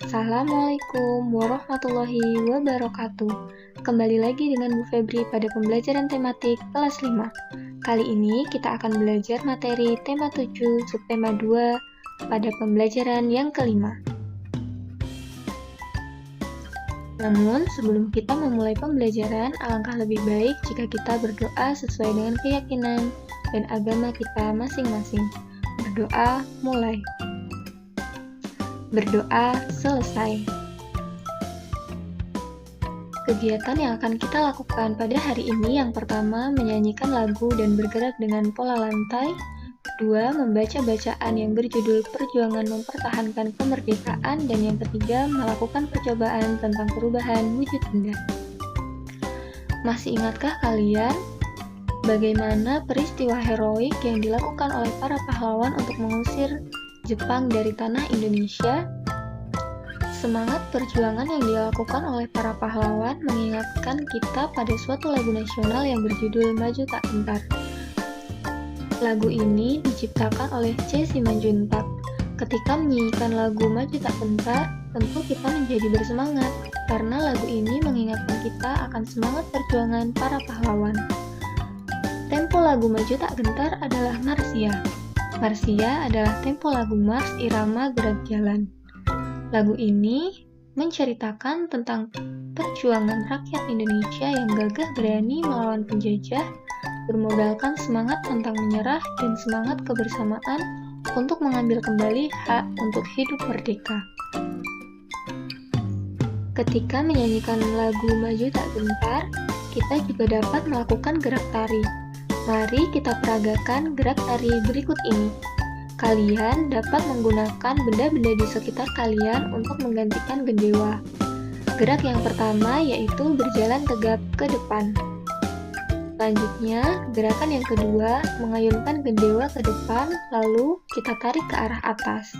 Assalamualaikum warahmatullahi wabarakatuh. Kembali lagi dengan Bu Febri pada pembelajaran tematik kelas 5. Kali ini kita akan belajar materi tema 7 subtema 2 pada pembelajaran yang kelima. Namun, sebelum kita memulai pembelajaran, alangkah lebih baik jika kita berdoa sesuai dengan keyakinan dan agama kita masing-masing. Berdoa mulai. Berdoa selesai. Kegiatan yang akan kita lakukan pada hari ini yang pertama, menyanyikan lagu dan bergerak dengan pola lantai. 2. Membaca bacaan yang berjudul Perjuangan Mempertahankan Kemerdekaan. Dan yang ketiga, melakukan percobaan tentang perubahan wujud benda. Masih ingatkah kalian bagaimana peristiwa heroik yang dilakukan oleh para pahlawan untuk mengusir Jepang dari tanah Indonesia? Semangat perjuangan yang dilakukan oleh para pahlawan mengingatkan kita pada suatu lagu nasional yang berjudul Maju Tak Gentar. Lagu ini diciptakan oleh C. Simanjuntak. Ketika menyanyikan lagu Maju Tak Gentar, tentu kita menjadi bersemangat, karena lagu ini mengingatkan kita akan semangat perjuangan para pahlawan. Tempo lagu Maju Tak Gentar adalah Marsia. Marsia adalah tempo lagu mars irama gerak jalan. Lagu ini menceritakan tentang perjuangan rakyat Indonesia yang gagah berani melawan penjajah, bermodalkan semangat pantang menyerah dan semangat kebersamaan untuk mengambil kembali hak untuk hidup merdeka. Ketika menyanyikan lagu Maju Tak Gentar, kita juga dapat melakukan gerak tari. Mari kita peragakan gerak tari berikut ini. Kalian dapat menggunakan benda-benda di sekitar kalian untuk menggantikan gendewa. Gerak yang pertama yaitu berjalan tegap ke depan. Selanjutnya, gerakan yang kedua, mengayunkan gendewa ke depan, lalu kita tarik ke arah atas.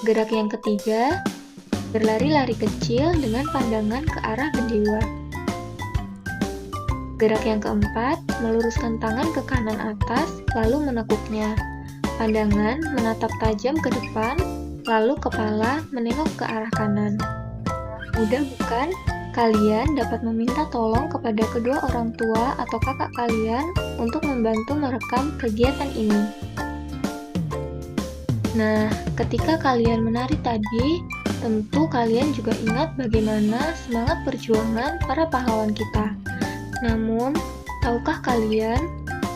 Gerak yang ketiga, berlari-lari kecil dengan pandangan ke arah gendewa. Gerak yang keempat, meluruskan tangan ke kanan atas, lalu menekuknya. Pandangan menatap tajam ke depan, lalu kepala menengok ke arah kanan. Mudah bukan? Kalian dapat meminta tolong kepada kedua orang tua atau kakak kalian untuk membantu merekam kegiatan ini. Nah, ketika kalian menari tadi, tentu kalian juga ingat bagaimana semangat perjuangan para pahlawan kita. Namun, tahukah kalian,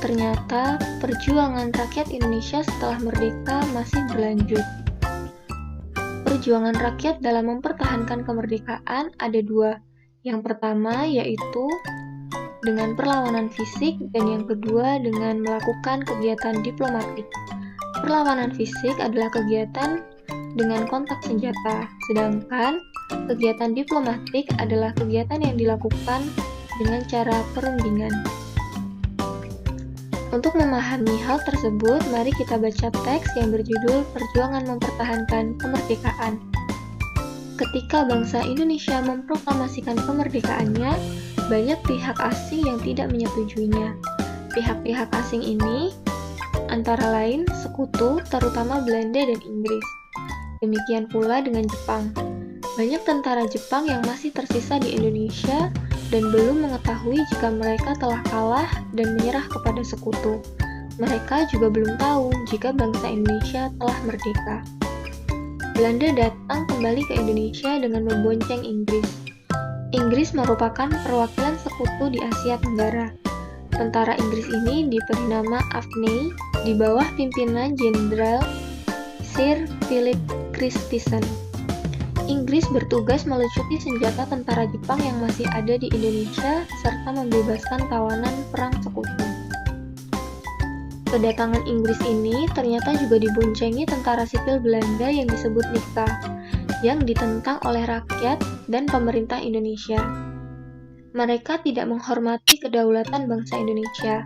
ternyata perjuangan rakyat Indonesia setelah merdeka masih berlanjut. Perjuangan rakyat dalam mempertahankan kemerdekaan ada dua. Yang pertama yaitu dengan perlawanan fisik dan yang kedua dengan melakukan kegiatan diplomatik. Perlawanan fisik adalah kegiatan dengan kontak senjata, sedangkan kegiatan diplomatik adalah kegiatan yang dilakukan dengan cara perundingan. Untuk memahami hal tersebut, mari kita baca teks yang berjudul Perjuangan Mempertahankan Kemerdekaan. Ketika bangsa Indonesia memproklamasikan kemerdekaannya, banyak pihak asing yang tidak menyetujuinya. Pihak-pihak asing ini antara lain sekutu, terutama Belanda dan Inggris. Demikian pula dengan Jepang. Banyak tentara Jepang yang masih tersisa di Indonesia dan belum mengetahui jika mereka telah kalah dan menyerah kepada sekutu. Mereka juga belum tahu jika bangsa Indonesia telah merdeka. Belanda datang kembali ke Indonesia dengan membonceng Inggris. Inggris merupakan perwakilan sekutu di Asia Tenggara. Tentara Inggris ini diberi nama Afney di bawah pimpinan Jenderal Sir Philip Christison. Inggris bertugas melucuti senjata tentara Jepang yang masih ada di Indonesia serta membebaskan tawanan perang sekutu. Kedatangan Inggris ini ternyata juga diboncengi tentara sipil Belanda yang disebut Nika, yang ditentang oleh rakyat dan pemerintah Indonesia. Mereka tidak menghormati kedaulatan bangsa Indonesia.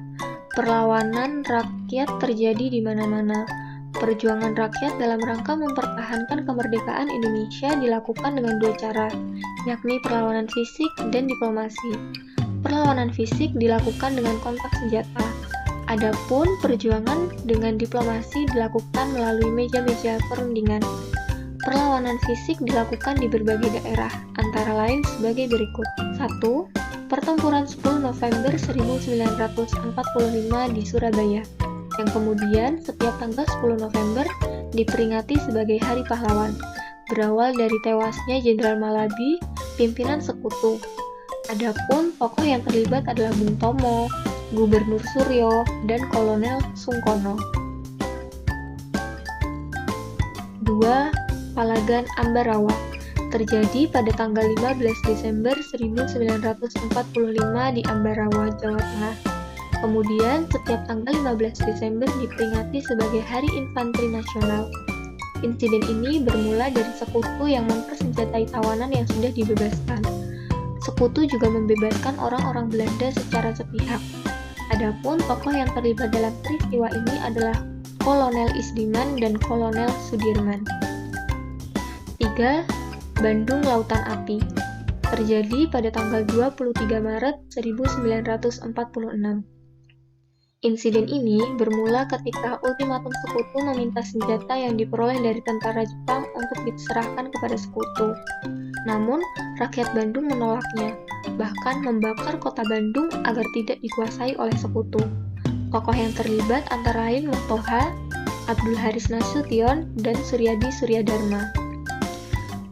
Perlawanan rakyat terjadi di mana-mana. Perjuangan rakyat dalam rangka mempertahankan kemerdekaan Indonesia dilakukan dengan dua cara, yakni perlawanan fisik dan diplomasi. Perlawanan fisik dilakukan dengan kontak senjata. Adapun perjuangan dengan diplomasi dilakukan melalui meja-meja perundingan. Perlawanan fisik dilakukan di berbagai daerah, antara lain sebagai berikut. 1. Pertempuran 10 November 1945 di Surabaya, yang kemudian setiap tanggal 10 November diperingati sebagai Hari Pahlawan, berawal dari tewasnya Jenderal Malabi, pimpinan Sekutu. Adapun tokoh yang terlibat adalah Bung Tomo, Gubernur Suryo, dan Kolonel Sungkono. 2. Palagan Ambarawa terjadi pada tanggal 15 Desember 1945 di Ambarawa, Jawa Tengah. Kemudian, setiap tanggal 15 Desember diperingati sebagai Hari Infanteri Nasional. Insiden ini bermula dari Sekutu yang mempersenjatai tawanan yang sudah dibebaskan. Sekutu juga membebaskan orang-orang Belanda secara sepihak. Adapun tokoh yang terlibat dalam peristiwa ini adalah Kolonel Isdiman dan Kolonel Sudirman. 3. Bandung Lautan Api terjadi pada tanggal 23 Maret 1946. Insiden ini bermula ketika ultimatum Sekutu meminta senjata yang diperoleh dari tentara Jepang untuk diserahkan kepada Sekutu. Namun, rakyat Bandung menolaknya, bahkan membakar kota Bandung agar tidak dikuasai oleh Sekutu. Tokoh yang terlibat antara lain Motoha, Abdul Haris Nasution, dan Suryadi Suryadharma.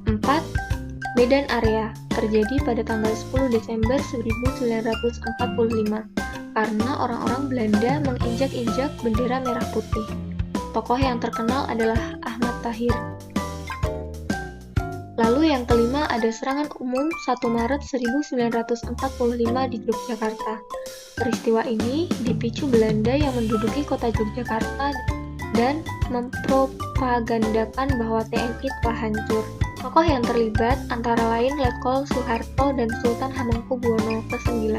4. Medan Area terjadi pada tanggal 10 Desember 1945 karena orang-orang Belanda menginjak-injak bendera merah putih. Tokoh yang terkenal adalah Ahmad Tahir. Lalu yang kelima ada serangan umum 1 Maret 1945 di Yogyakarta. Peristiwa ini dipicu Belanda yang menduduki kota Yogyakarta dan mempropagandakan bahwa TNI telah hancur. Tokoh yang terlibat antara lain Letkol Soeharto dan Sultan Hamengkubuwono ke-9.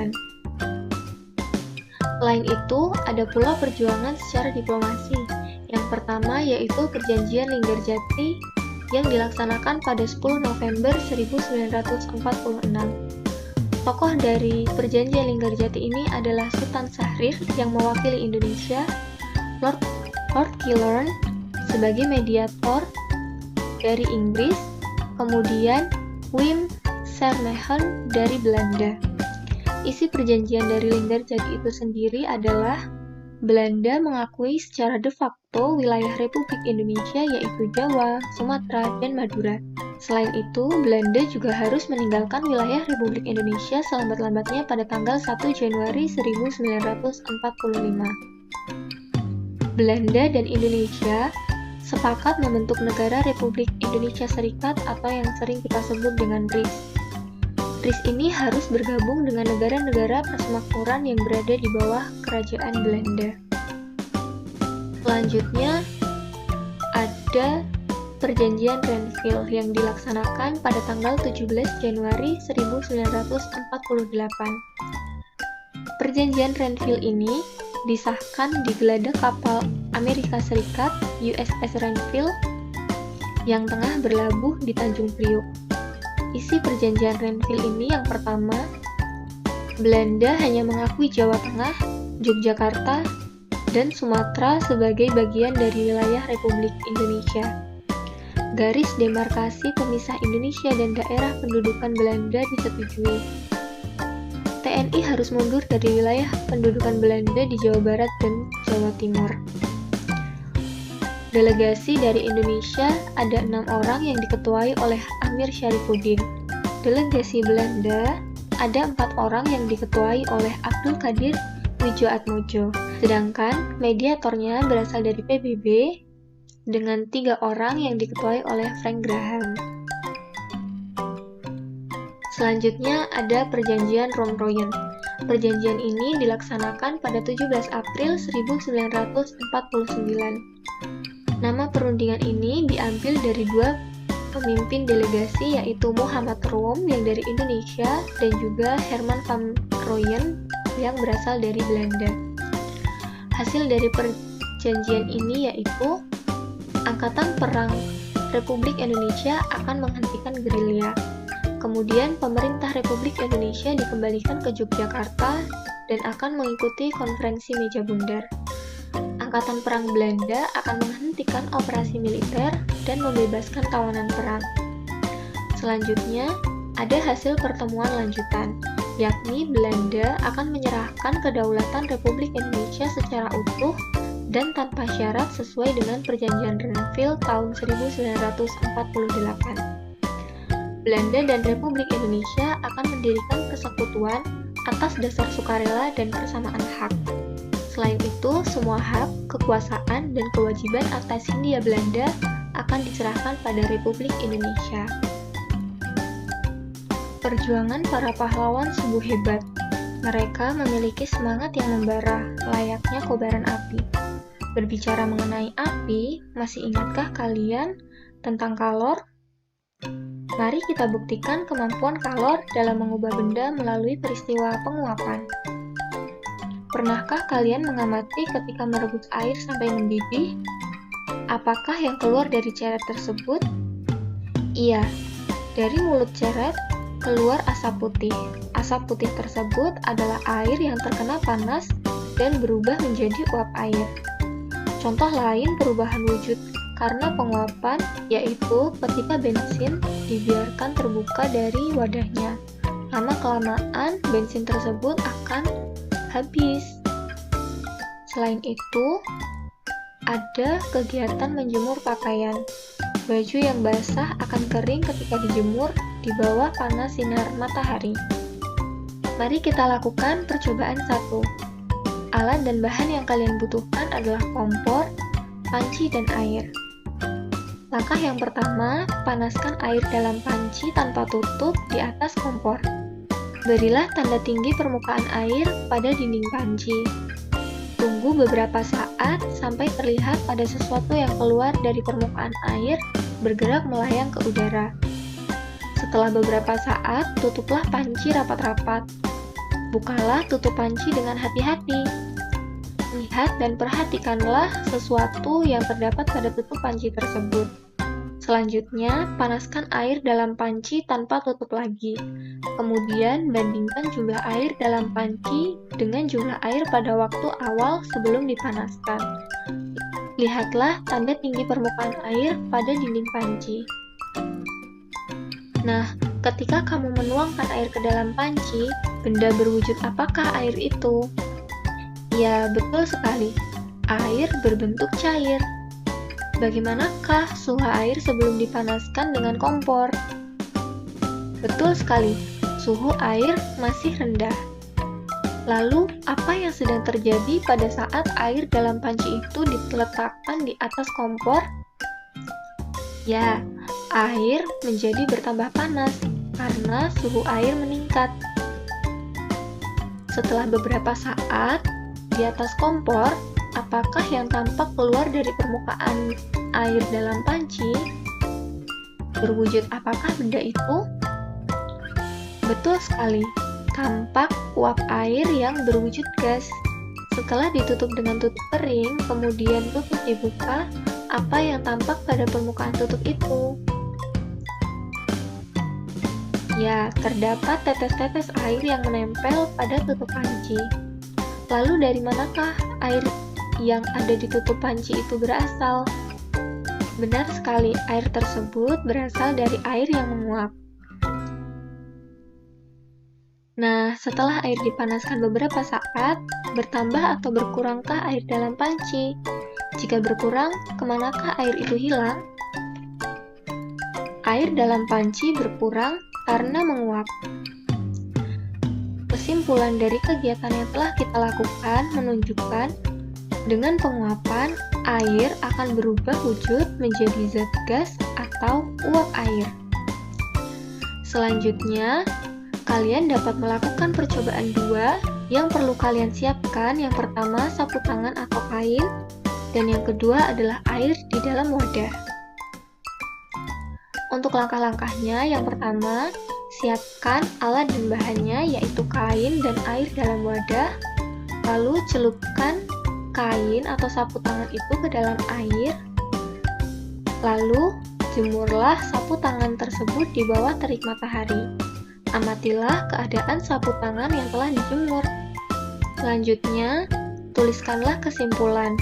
Selain itu, ada pula perjuangan secara diplomasi. Yang pertama yaitu Perjanjian Linggarjati yang dilaksanakan pada 10 November 1946. Tokoh dari Perjanjian Linggarjati ini adalah Sultan Syahrir yang mewakili Indonesia, Lord Killorn sebagai mediator dari Inggris, kemudian Wim Sernehen dari Belanda. Isi perjanjian dari Linggarjati itu sendiri adalah Belanda mengakui secara de facto wilayah Republik Indonesia yaitu Jawa, Sumatera, dan Madura. Selain itu, Belanda juga harus meninggalkan wilayah Republik Indonesia selambat-lambatnya pada tanggal 1 Januari 1945. Belanda dan Indonesia sepakat membentuk negara Republik Indonesia Serikat atau yang sering kita sebut dengan RIS. RIS ini harus bergabung dengan negara-negara persemakmuran yang berada di bawah kerajaan Belanda. Selanjutnya, ada Perjanjian Renville yang dilaksanakan pada tanggal 17 Januari 1948. Perjanjian Renville ini disahkan di geladak kapal Amerika Serikat USS Renville yang tengah berlabuh di Tanjung Priuk. Isi perjanjian Renville ini yang pertama, Belanda hanya mengakui Jawa Tengah, Yogyakarta, dan Sumatera sebagai bagian dari wilayah Republik Indonesia. Garis demarkasi pemisah Indonesia dan daerah pendudukan Belanda disetujui. TNI harus mundur dari wilayah pendudukan Belanda di Jawa Barat dan Jawa Timur. Delegasi dari Indonesia ada 6 orang yang diketuai oleh Amir Syarifuddin. Delegasi Belanda ada 4 orang yang diketuai oleh Abdul Qadir Widjoatmojo. Sedangkan mediatornya berasal dari PBB dengan 3 orang yang diketuai oleh Frank Graham. Selanjutnya ada Perjanjian Romroyen. Perjanjian ini dilaksanakan pada 17 April 1949. Nama perundingan ini diambil dari 2 pemimpin delegasi yaitu Muhammad Rom yang dari Indonesia dan juga Herman van Rooyen yang berasal dari Belanda. Hasil dari perjanjian ini yaitu Angkatan Perang Republik Indonesia akan menghentikan gerilya. Kemudian pemerintah Republik Indonesia dikembalikan ke Yogyakarta dan akan mengikuti konferensi meja bundar. Angkatan Perang Belanda akan menghentikan operasi militer dan membebaskan tawanan perang. Selanjutnya, ada hasil pertemuan lanjutan, yakni Belanda akan menyerahkan kedaulatan Republik Indonesia secara utuh dan tanpa syarat sesuai dengan Perjanjian Renville tahun 1948. Belanda dan Republik Indonesia akan mendirikan persekutuan atas dasar sukarela dan persamaan hak. Selain itu, semua hak, kekuasaan, dan kewajiban atas Hindia Belanda akan diserahkan pada Republik Indonesia. Perjuangan para pahlawan sungguh hebat. Mereka memiliki semangat yang membara, layaknya kobaran api. Berbicara mengenai api, masih ingatkah kalian tentang kalor? Mari kita buktikan kemampuan kalor dalam mengubah benda melalui peristiwa penguapan. Pernahkah kalian mengamati ketika merebus air sampai mendidih? Apakah yang keluar dari ceret tersebut? Iya, dari mulut ceret keluar asap putih. Asap putih tersebut adalah air yang terkena panas dan berubah menjadi uap air. Contoh lain perubahan wujud karena penguapan yaitu ketika bensin dibiarkan terbuka dari wadahnya. Lama-kelamaan bensin tersebut akan habis. Selain itu, ada kegiatan menjemur pakaian. Baju yang basah akan kering ketika dijemur di bawah panas sinar matahari. Mari kita lakukan percobaan 1. Alat dan bahan yang kalian butuhkan adalah kompor, panci, dan air. Langkah yang pertama, panaskan air dalam panci tanpa tutup di atas kompor. Berilah tanda tinggi permukaan air pada dinding panci. Tunggu beberapa saat sampai terlihat ada sesuatu yang keluar dari permukaan air bergerak melayang ke udara. Setelah beberapa saat, tutuplah panci rapat-rapat. Bukalah tutup panci dengan hati-hati. Lihat dan perhatikanlah sesuatu yang terdapat pada tutup panci tersebut. Selanjutnya, panaskan air dalam panci tanpa tutup lagi. Kemudian, bandingkan jumlah air dalam panci dengan jumlah air pada waktu awal sebelum dipanaskan. Lihatlah tanda tinggi permukaan air pada dinding panci. Nah, ketika kamu menuangkan air ke dalam panci, benda berwujud apakah air itu? Ya, betul sekali. Air berbentuk cair. Bagaimanakah suhu air sebelum dipanaskan dengan kompor? Betul sekali, suhu air masih rendah. Lalu, apa yang sedang terjadi pada saat air dalam panci itu diletakkan di atas kompor? Ya, air menjadi bertambah panas karena suhu air meningkat. Setelah beberapa saat, di atas kompor, apakah yang tampak keluar dari permukaan air dalam panci? Berwujud apakah benda itu? Betul sekali, tampak uap air yang berwujud gas. Setelah ditutup dengan tutup kering, kemudian tutup dibuka, apa yang tampak pada permukaan tutup itu? Ya, terdapat tetes-tetes air yang menempel pada tutup panci. Lalu dari manakah air yang ada di tutup panci itu berasal? Benar sekali, air tersebut berasal dari air yang menguap. Nah, setelah air dipanaskan beberapa saat, bertambah atau berkurangkah air dalam panci? Jika berkurang, kemanakah air itu hilang? Air dalam panci berkurang karena menguap. Kesimpulan dari kegiatan yang telah kita lakukan menunjukkan dengan penguapan, air akan berubah wujud menjadi zat gas atau uap air. Selanjutnya, kalian dapat melakukan percobaan 2 yang perlu kalian siapkan. Yang pertama, sapu tangan atau kain, dan yang kedua adalah air di dalam wadah. Untuk langkah-langkahnya, yang pertama, siapkan alat dan bahannya yaitu kain dan air dalam wadah. Lalu celupkan kain atau sapu tangan itu ke dalam air. Lalu jemurlah sapu tangan tersebut di bawah terik matahari. Amatilah keadaan sapu tangan yang telah dijemur. Selanjutnya, tuliskanlah kesimpulan.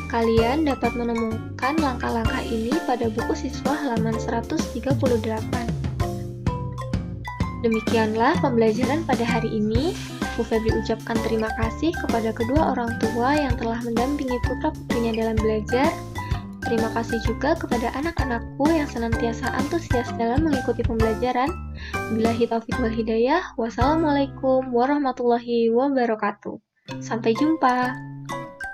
Kalian dapat menemukan langkah-langkah ini pada buku siswa halaman 138. Demikianlah pembelajaran pada hari ini. Bu Febri ucapkan terima kasih kepada kedua orang tua yang telah mendampingi putra-putrinya dalam belajar. Terima kasih juga kepada anak-anakku yang senantiasa antusias dalam mengikuti pembelajaran. Billahi taufiq wal hidayah. Wassalamualaikum warahmatullahi wabarakatuh. Sampai jumpa.